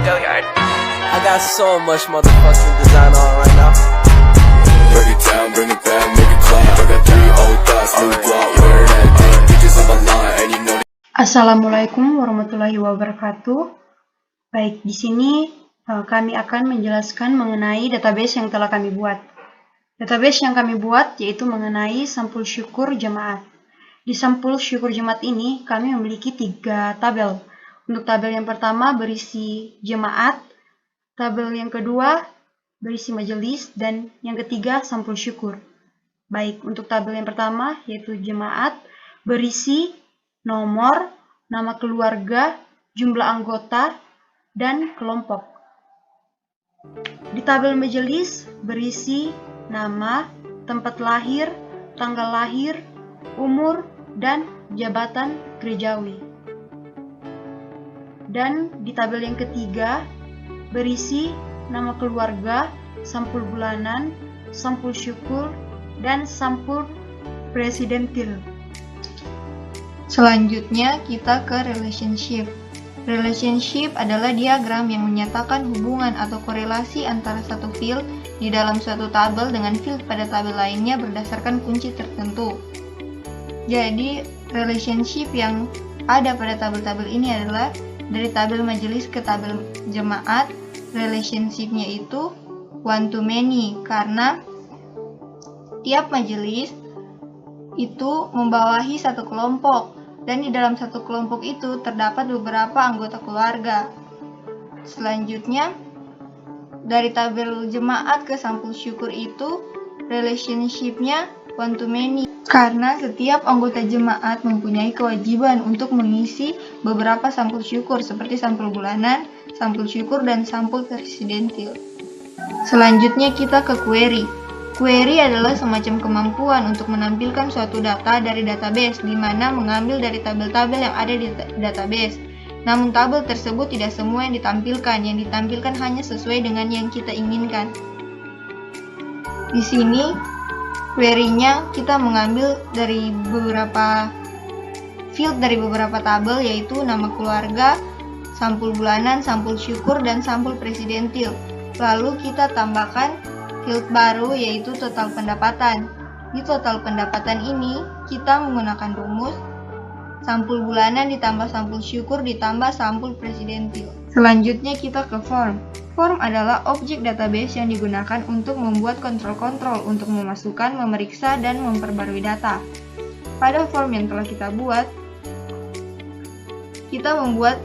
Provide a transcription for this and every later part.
I got so much motherfucking design on right now. Break it down, bring it back, make it clap. I got 3 old thoughts, new block, where that day. Bitches on my line, and you know. Assalamualaikum warahmatullahi wabarakatuh. Baik, di sini kami akan menjelaskan mengenai database yang telah kami buat. Database yang kami buat yaitu mengenai sampul syukur jemaat. Di sampul syukur jemaat ini kami memiliki 3 tabel. Untuk tabel yang pertama berisi jemaat, tabel yang kedua berisi majelis, dan yang ketiga sampul syukur. Baik, untuk tabel yang pertama yaitu jemaat berisi nomor, nama keluarga, jumlah anggota, dan kelompok. Di tabel majelis berisi nama, tempat lahir, tanggal lahir, umur, dan jabatan gerejawi. Dan di tabel yang ketiga berisi nama keluarga, sampul bulanan, sampul syukur, dan sampul presidentil. Selanjutnya kita ke relationship. Relationship adalah diagram yang menyatakan hubungan atau korelasi antara satu field di dalam suatu tabel dengan field pada tabel lainnya berdasarkan kunci tertentu. Jadi, relationship yang ada pada tabel-tabel ini adalah dari tabel majelis ke tabel jemaat. Relationship-nya itu one to many karena tiap majelis itu membawahi satu kelompok, dan di dalam satu kelompok itu terdapat beberapa anggota keluarga. Selanjutnya, dari tabel jemaat ke sampul syukur itu relationship-nya one to many karena setiap anggota jemaat mempunyai kewajiban untuk mengisi beberapa sampul syukur seperti sampul bulanan, sampul syukur, dan sampul presidentil. Selanjutnya kita ke query. Query adalah semacam kemampuan untuk menampilkan suatu data dari database, di mana mengambil dari tabel-tabel yang ada di database. Namun tabel tersebut tidak semua yang ditampilkan hanya sesuai dengan yang kita inginkan. Di sini, query-nya kita mengambil dari beberapa field dari beberapa tabel, yaitu nama keluarga, sampul bulanan, sampul syukur, dan sampul presidentil. Lalu kita tambahkan field baru yaitu total pendapatan. Di total pendapatan ini kita menggunakan rumus sampul bulanan ditambah sampul syukur ditambah sampul presidentil. Selanjutnya kita ke form. Form adalah objek database yang digunakan untuk membuat kontrol-kontrol untuk memasukkan, memeriksa, dan memperbarui data. Pada form yang telah kita buat, kita membuat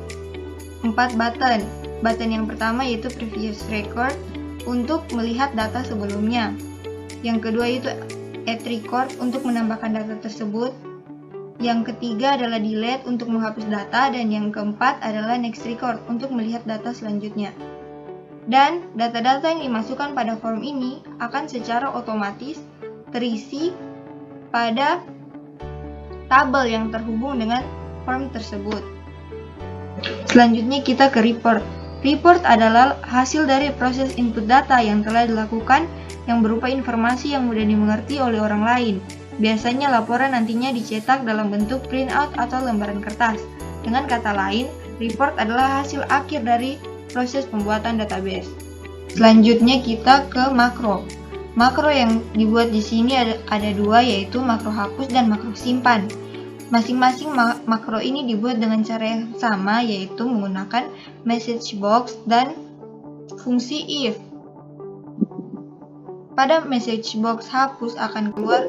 4 button. Button yang pertama yaitu previous record untuk melihat data sebelumnya. Yang kedua itu add record untuk menambahkan data tersebut. Yang ketiga adalah delete untuk menghapus data, dan yang keempat adalah next record untuk melihat data selanjutnya. Dan data-data yang dimasukkan pada form ini akan secara otomatis terisi pada tabel yang terhubung dengan form tersebut. Selanjutnya kita ke report. Report adalah hasil dari proses input data yang telah dilakukan yang berupa informasi yang mudah dimengerti oleh orang lain. Biasanya laporan nantinya dicetak dalam bentuk printout atau lembaran kertas. Dengan kata lain, report adalah hasil akhir dari proses pembuatan database. Selanjutnya kita ke makro. Makro yang dibuat di sini ada 2, yaitu makro hapus dan makro simpan. Masing-masing makro ini dibuat dengan cara yang sama, yaitu menggunakan message box dan fungsi if. Pada message box hapus akan keluar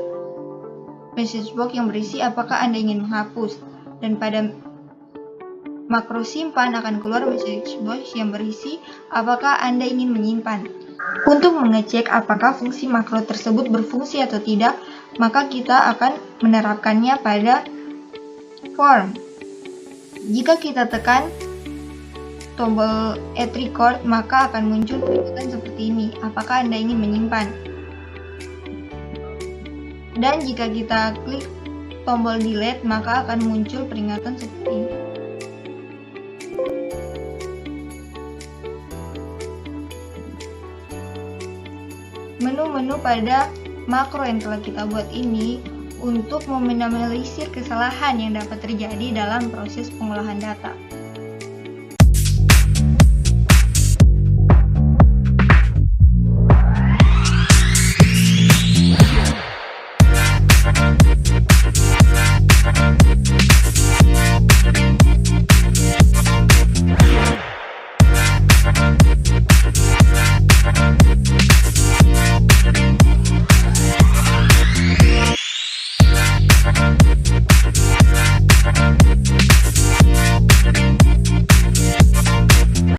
message box yang berisi apakah Anda ingin menghapus, dan pada makro simpan akan keluar message box yang berisi apakah Anda ingin menyimpan. Untuk mengecek apakah fungsi makro tersebut berfungsi atau tidak, maka kita akan menerapkannya pada form. Jika kita tekan tombol add record, maka akan muncul peringatan seperti ini, apakah Anda ingin menyimpan. Dan jika kita klik tombol delete, maka akan muncul peringatan seperti ini. Menu-menu pada makro yang telah kita buat ini untuk meminimalisir kesalahan yang dapat terjadi dalam proses pengolahan data.